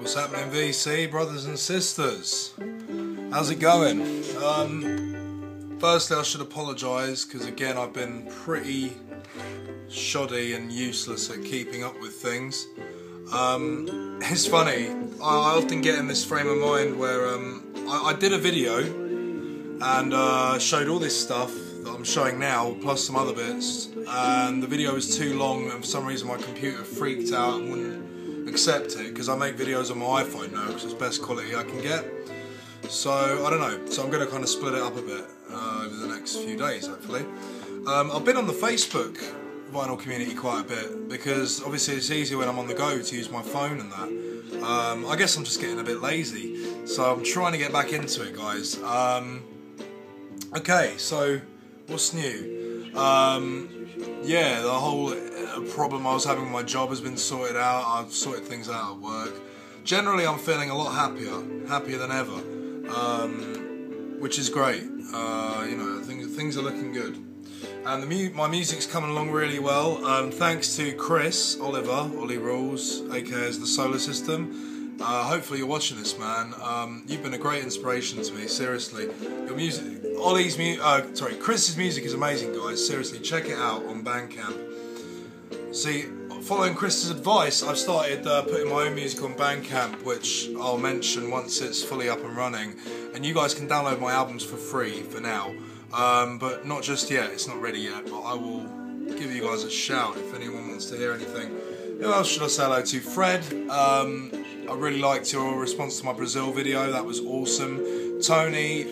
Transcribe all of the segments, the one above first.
What's happening, VC brothers and sisters? How's it going? Firstly, I should apologise because again I've been pretty shoddy and useless at keeping up with things. It's funny, I often get in this frame of mind where I did a video and showed all this stuff that I'm showing now, plus some other bits, and the video was too long and for some reason my computer freaked out and wouldn't accept it, because I make videos on my iPhone now because it's the best quality I can get. So, I don't know, so I'm going to kind of split it up a bit over the next few days, hopefully. I've been on the Facebook vinyl community quite a bit, because obviously it's easier when I'm on the go to use my phone and that. I guess I'm just getting a bit lazy, so I'm trying to get back into it, guys. Okay, so what's new? Yeah, the whole problem I was having with my job has been sorted out. I've sorted things out at work. Generally, I'm feeling a lot happier than ever, which is great. You know, things are looking good, and my music's coming along really well. Thanks to Chris, Ollie Rules, aka the Solar System. Hopefully you're watching this, man. You've been a great inspiration to me, seriously. Your music, Chris's music is amazing, guys. Seriously, check it out on Bandcamp. See, following Chris's advice, I've started putting my own music on Bandcamp, which I'll mention once it's fully up and running. And you guys can download my albums for free for now, but not just yet. It's not ready yet, but I will give you guys a shout if anyone wants to hear anything. Who else should I say hello to? Fred. I really liked your response to my Brazil video. That was awesome. Tony.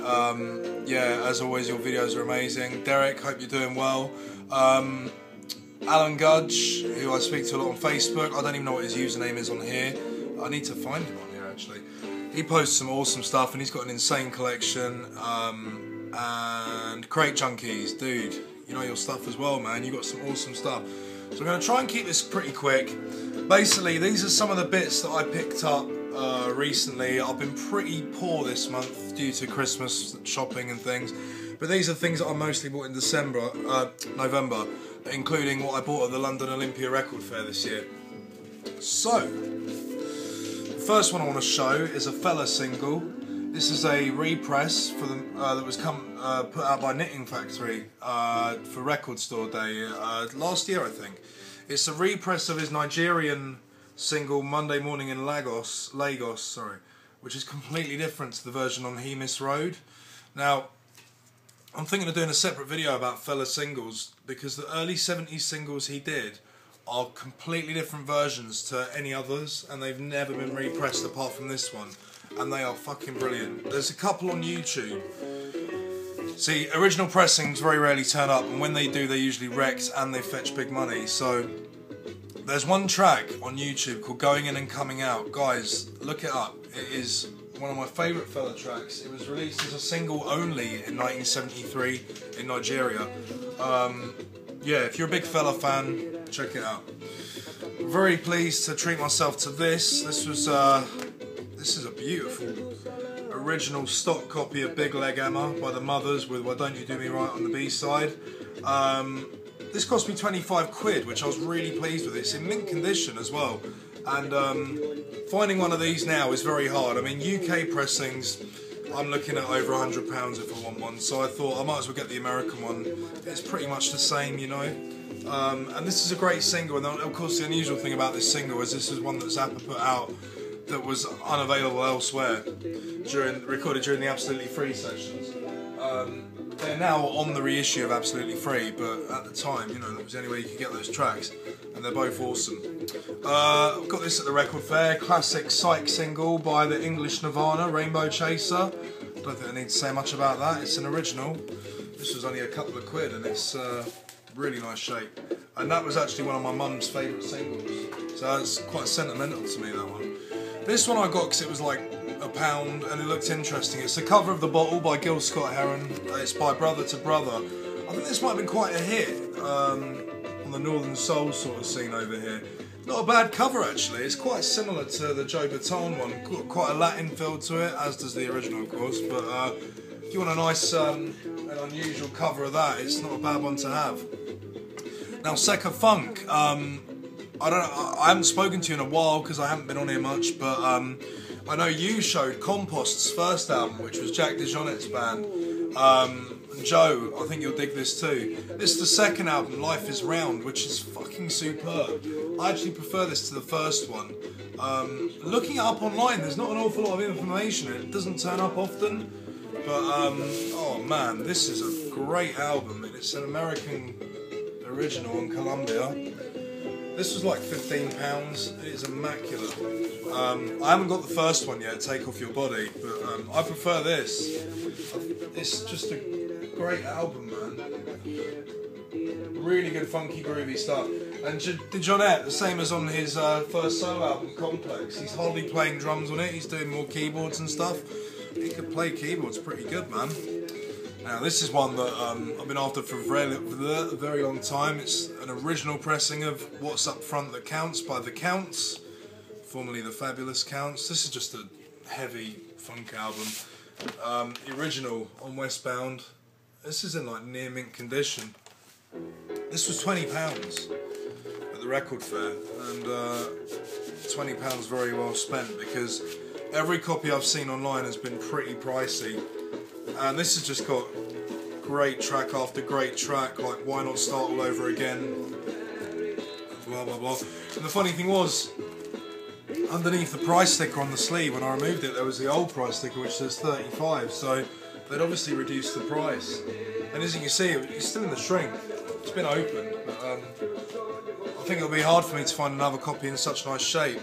Yeah, as always, your videos are amazing. Derek, hope you're doing well. Alan Gudge, who I speak to a lot on Facebook. I don't even know what his username is on here. I need to find him on here, actually. He posts some awesome stuff, and he's got an insane collection. And Crate Junkies, dude, you know your stuff as well, man. You got some awesome stuff. So I'm going to try and keep this pretty quick. Basically, these are some of the bits that I picked up recently. I've been pretty poor this month due to Christmas shopping and things. But these are things that I mostly bought in November, including what I bought at the London Olympia Record Fair this year. So, the first one I want to show is a Fela single. This is a repress for that was put out by Knitting Factory for Record Store Day last year, I think. It's a repress of his Nigerian single Monday Morning in Lagos, which is completely different to the version on He Miss Road. Now, I'm thinking of doing a separate video about Fela singles, because the early 70s singles he did are completely different versions to any others, and they've never been repressed apart from this one, and they are fucking brilliant. There's a couple on YouTube. See, original pressings very rarely turn up, and when they do, they're usually wrecked and they fetch big money. So there's one track on YouTube called Going In and Coming Out. Guys, look it up. It is one of my favourite Fela tracks. It was released as a single only in 1973 in Nigeria. Yeah, if you're a big Fela fan, check it out. I'm very pleased to treat myself to this. This is a beautiful original stock copy of Big Leg Emma by the Mothers with Why Don't You Do Me Right on the B-side. This cost me 25 quid, which I was really pleased with. It's in mint condition as well. And finding one of these now is very hard. I mean, UK pressings, I'm looking at over £100 if I want one. So I thought I might as well get the American one. It's pretty much the same, you know. And this is a great single. And of course, the unusual thing about this single is this is one that Zappa put out that was unavailable elsewhere, recorded during the Absolutely Free sessions. They're now on the reissue of Absolutely Free, but at the time, you know, that was the only way you could get those tracks, and they're both awesome. I've got this at the Record Fair, classic psych single by the English Nirvana, Rainbow Chaser. Don't think I need to say much about that. It's an original. This was only a couple of quid, and it's really nice shape. And that was actually one of my mum's favourite singles, so it's quite sentimental to me, that one. This one I got because it was like £1 and it looked interesting. It's the cover of The Bottle by Gil Scott-Heron. It's by Brother to Brother. I think this might have been quite a hit on the Northern Soul sort of scene over here. Not a bad cover actually. It's quite similar to the Joe Baton one. Got quite a Latin feel to it, as does the original of course. But if you want a nice and unusual cover of that, it's not a bad one to have. Now Secca Funk. I haven't spoken to you in a while because I haven't been on here much, but I know you showed Compost's first album, which was Jack DeJohnette's band. Joe, I think you'll dig this too. This is the second album, Life is Round, which is fucking superb. I actually prefer this to the first one. Looking it up online, there's not an awful lot of information. It doesn't turn up often. But, oh man, this is a great album. It's an American original on Columbia. This was like £15. It is immaculate. I haven't got the first one yet, Take Off Your Body, but I prefer this. It's just a great album, man. Really good, funky, groovy stuff. And DeJohnette, the same as on his first solo album, Complex. He's hardly playing drums on it. He's doing more keyboards and stuff. He could play keyboards pretty good, man. Now, this is one that I've been after for a very long time. It's an original pressing of What's Up Front That Counts by The Counts, formerly The Fabulous Counts. This is just a heavy funk album. The original on Westbound. This is in like near mint condition. This was £20 at the record fair, and £20 very well spent, because every copy I've seen online has been pretty pricey. And this has just got great track after great track, like Why Not Start All Over Again, blah blah blah. And the funny thing was, underneath the price sticker on the sleeve, when I removed it, there was the old price sticker which says 35, so they'd obviously reduced the price. And as you can see, it's still in the shrink. It's been opened, but I think it'll be hard for me to find another copy in such nice shape.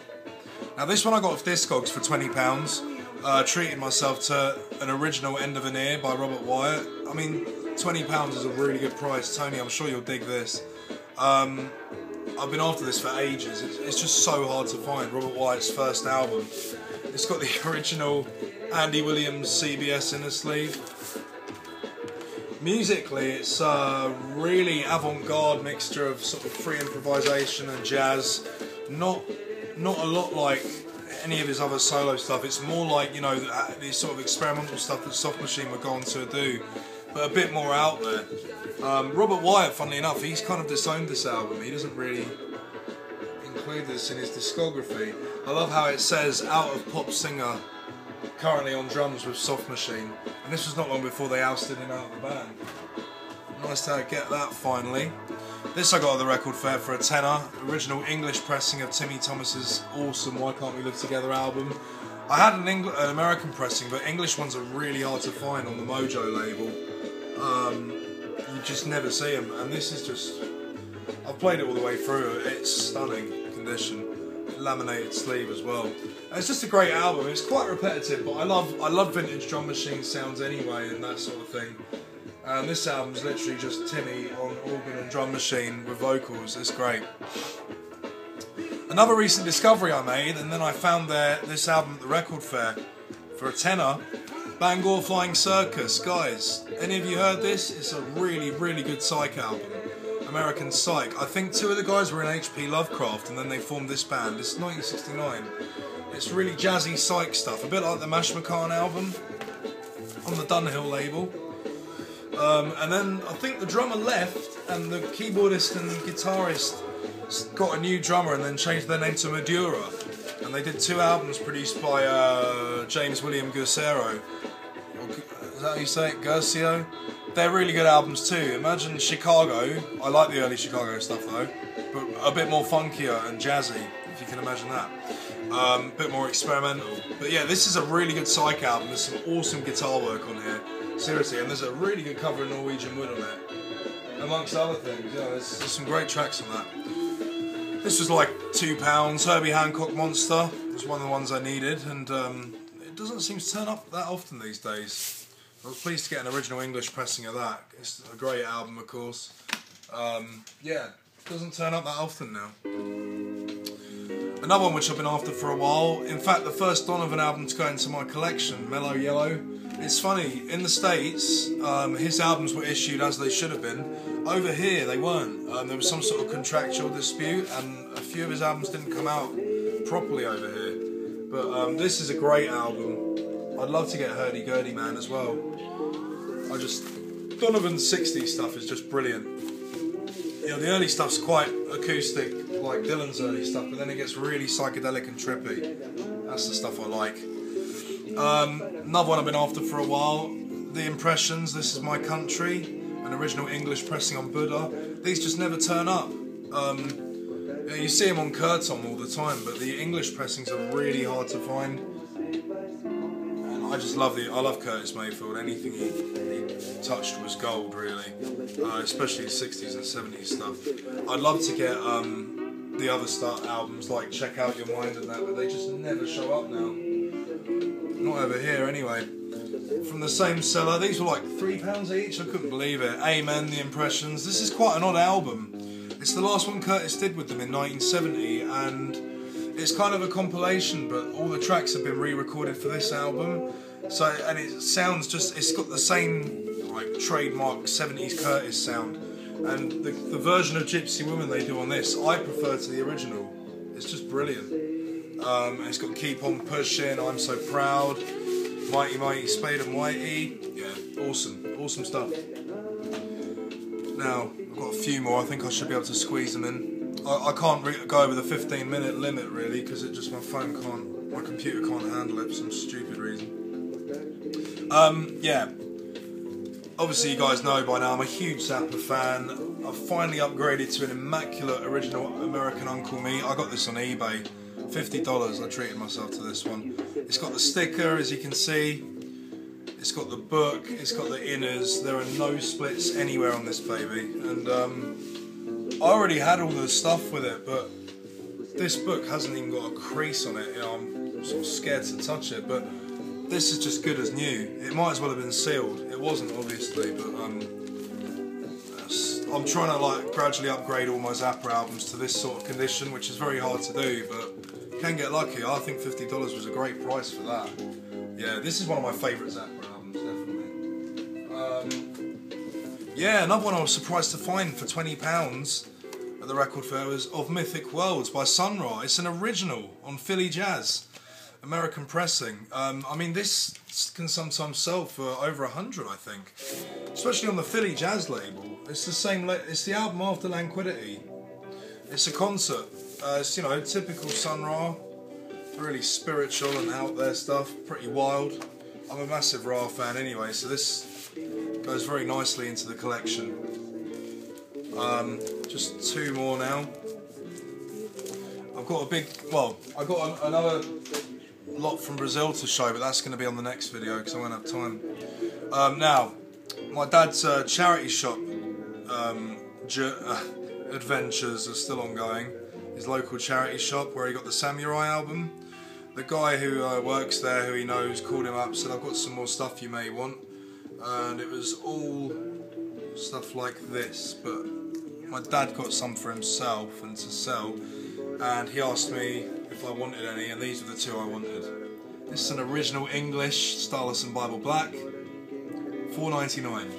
Now this one I got off Discogs for £20. Treated myself to an original End of an Ear by Robert Wyatt. I mean, £20 is a really good price. Tony, I'm sure you'll dig this. I've been after this for ages. It's just so hard to find. Robert Wyatt's first album. It's got the original Andy Williams CBS in the sleeve. Musically, it's a really avant-garde mixture of sort of free improvisation and jazz. Not a lot like any of his other solo stuff. It's more like, you know, the sort of experimental stuff that Soft Machine would go on to do, but a bit more out there. Robert Wyatt, funnily enough, he's kind of disowned this album. He doesn't really include this in his discography. I love how it says out of pop singer, currently on drums with Soft Machine, and this was not long before they ousted him out of the band. Nice to get that finally. This I got at the record fair for a tenner. Original English pressing of Timmy Thomas's awesome Why Can't We Live Together album. I had an American pressing, but English ones are really hard to find on the Mojo label. You just never see them, and this is just... I've played it all the way through. It's stunning condition. Laminated sleeve as well. And it's just a great album. It's quite repetitive, but I love vintage drum machine sounds anyway, and that sort of thing. And this album's literally just Timmy on organ and drum machine with vocals. It's great. Another recent discovery I made, and then I found this album at the record fair for a tenner. Bangor Flying Circus. Guys, any of you heard this? It's a really, really good psych album. American Psych. I think two of the guys were in H.P. Lovecraft, and then they formed this band. It's 1969. It's really jazzy psych stuff, a bit like the Mash McCann album on the Dunhill label. And then I think the drummer left, and the keyboardist and guitarist got a new drummer and then changed their name to Madura. And they did 2 albums produced by James William Guercero. Is that how you say it? Guercio? They're really good albums too. Imagine Chicago. I like the early Chicago stuff though, but a bit more funkier and jazzy, if you can imagine that. A bit more experimental. But yeah, this is a really good psych album. There's some awesome guitar work on here. Seriously, and there's a really good cover of Norwegian Wood on it, amongst other things. Yeah, there's some great tracks on that. This was like £2. Herbie Hancock Monster was one of the ones I needed, and it doesn't seem to turn up that often these days. I was pleased to get an original English pressing of that. It's a great album, of course. Yeah, it doesn't turn up that often now. Another one which I've been after for a while. In fact, the first Donovan album to go into my collection, Mellow Yellow. It's funny, in the States, his albums were issued as they should have been. Over here, they weren't. There was some sort of contractual dispute, and a few of his albums didn't come out properly over here. But this is a great album. I'd love to get Hurdy-Gurdy Man as well. Donovan's 60s stuff is just brilliant. You know, the early stuff's quite acoustic, like Dylan's early stuff, but then it gets really psychedelic and trippy. That's the stuff I like. Another one I've been after for a while, The Impressions, This Is My Country, an original English pressing on Buddha. These just never turn up. You see them on Kurtom all the time, but the English pressings are really hard to find. And I just love I love Curtis Mayfield. Anything he touched was gold, really. Especially the 60s and 70s stuff. I'd love to get the other albums like Check Out Your Mind and that, but they just never show up now. Not over here anyway. From the same seller, these were like £3 each. I couldn't believe it. Amen, The Impressions. This is quite an odd album. It's the last one Curtis did with them in 1970, and it's kind of a compilation, but all the tracks have been re-recorded for this album. So, and it sounds it's got the same like trademark 70s Curtis sound, and the version of Gypsy Woman they do on this, I prefer to the original. It's just brilliant. And it's got Keep On Pushing, I'm So Proud, Mighty Mighty Spade and Whitey. Yeah, awesome stuff. Now, I've got a few more. I think I should be able to squeeze them in. I can't go over the 15-minute limit really, because my computer can't handle it for some stupid reason. Yeah. Obviously you guys know by now I'm a huge Zappa fan. I've finally upgraded to an immaculate original American Uncle Me. I got this on eBay. $50, I treated myself to this one. It's got the sticker, as you can see. It's got the book, it's got the inners. There are no splits anywhere on this baby. And I already had all the stuff with it, but this book hasn't even got a crease on it. You know, I'm sort of scared to touch it, but this is just good as new. It might as well have been sealed. It wasn't, obviously, but I'm trying to like gradually upgrade all my Zappa albums to this sort of condition, which is very hard to do, but you can get lucky. I think $50 was a great price for that. Yeah, this is one of my favourite Zappa albums, definitely. Yeah, another one I was surprised to find for £20 at the record fair was Of Mythic Worlds by Sun Ra. It's an original on Philly Jazz. American pressing. I mean, this can sometimes sell for over 100, I think, especially on the Philly Jazz label. It's the same. It's the album after Languidity. It's a concert. It's typical Sun Ra, really spiritual and out there stuff. Pretty wild. I'm a massive Ra fan anyway, so this goes very nicely into the collection. Just two more now. I've got I got another lot from Brazil to show, but that's going to be on the next video because I won't have time. Now, my dad's charity shop adventures are still ongoing. His local charity shop where he got the Samurai album. The guy who works there, who he knows, called him up, said, I've got some more stuff you may want. And it was all stuff like this, but my dad got some for himself and to sell, and he asked me if I wanted any, and these are the two I wanted. This is an original English Stylus and Bible Black, $4.99.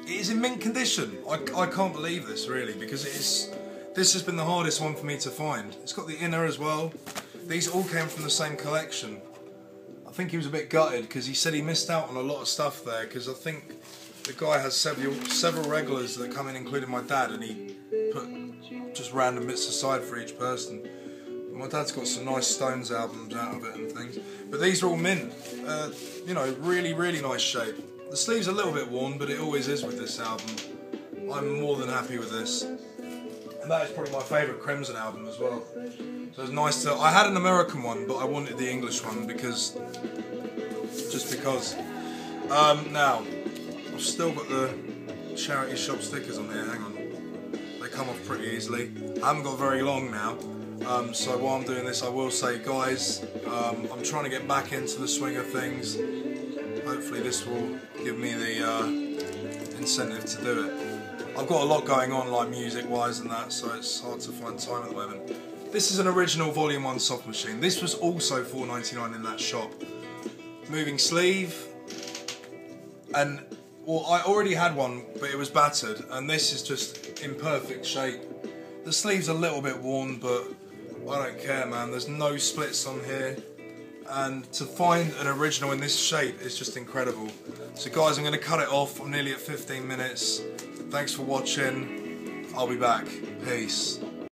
It is in mint condition. I can't believe this really, because this has been the hardest one for me to find. It's got the inner as well. These all came from the same collection. I think he was a bit gutted because he said he missed out on a lot of stuff there, because I think the guy has several regulars that come in, including my dad, and he put just random bits aside for each person. My dad's got some nice Stones albums out of it and things, but these are all mint. Really, really nice shape. The sleeve's a little bit worn, but it always is with this album. I'm more than happy with this. And that is probably my favourite Crimson album as well. So it's nice to... I had an American one, but I wanted the English one because... now, I've still got the charity shop stickers on here, hang on. They come off pretty easily. I haven't got very long now. So while I'm doing this, I will say, guys, I'm trying to get back into the swing of things. Hopefully this will give me the incentive to do it. I've got a lot going on, like music-wise and that, so it's hard to find time at the moment. This is an original Volume 1 soft machine. This was also $4.99 in that shop. Moving sleeve, and well, I already had one, but it was battered, and this is just in perfect shape. The sleeve's a little bit worn, but I don't care, man. There's no splits on here, and to find an original in this shape is just incredible. So guys, I'm going to cut it off. I'm nearly at 15 minutes. Thanks for watching. I'll be back. Peace.